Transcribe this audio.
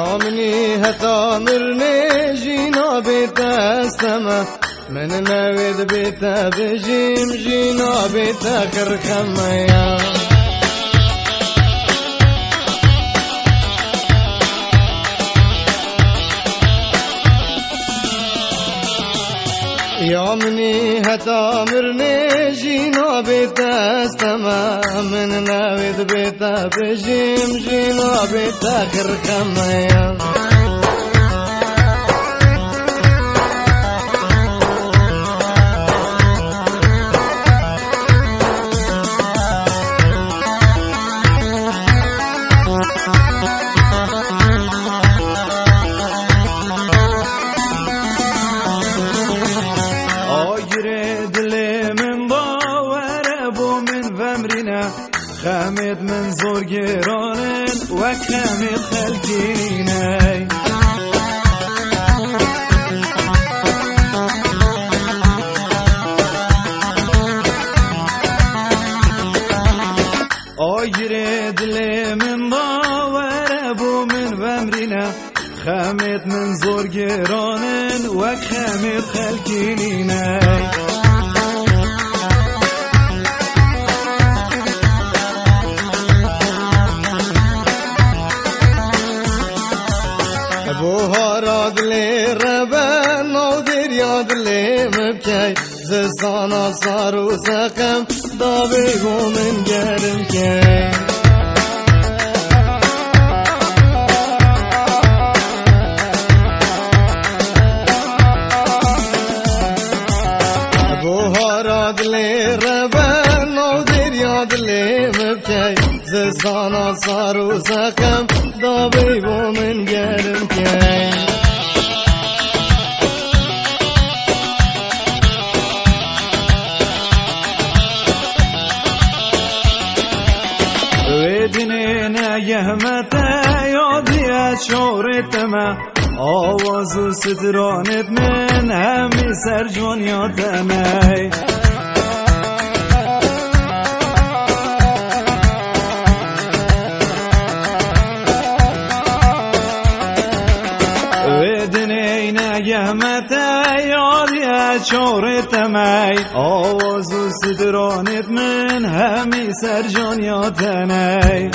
يا مني هتا مرني جينا بيت استمع من نويد بيت بجيم جينا بيت كرخميا يا مني هتا مرني جينا بيت استمع من نويد بيت بجيم جينا بيت كرخميا خامد من زور گرانن و خامد خلقینای آیر دل من باور بو من ومرینا خامد من زور گرانن و خامد خلقینای بوهاراد لي ربان نودر ياد لي مبكي زسانا صارو سقم ضابيقو من قرم كي بوهاراد لي ربان نودر ياد لي مبكي زسانا صارو سقم ضابيقو من قرم كي ویدنینا یهمتا یادی شورتما آواز و سترانت من همی سر جانیاتمای ویدنینا یهمتا یادی شورتمای آواز و سترانت من همی سر جانیاتمای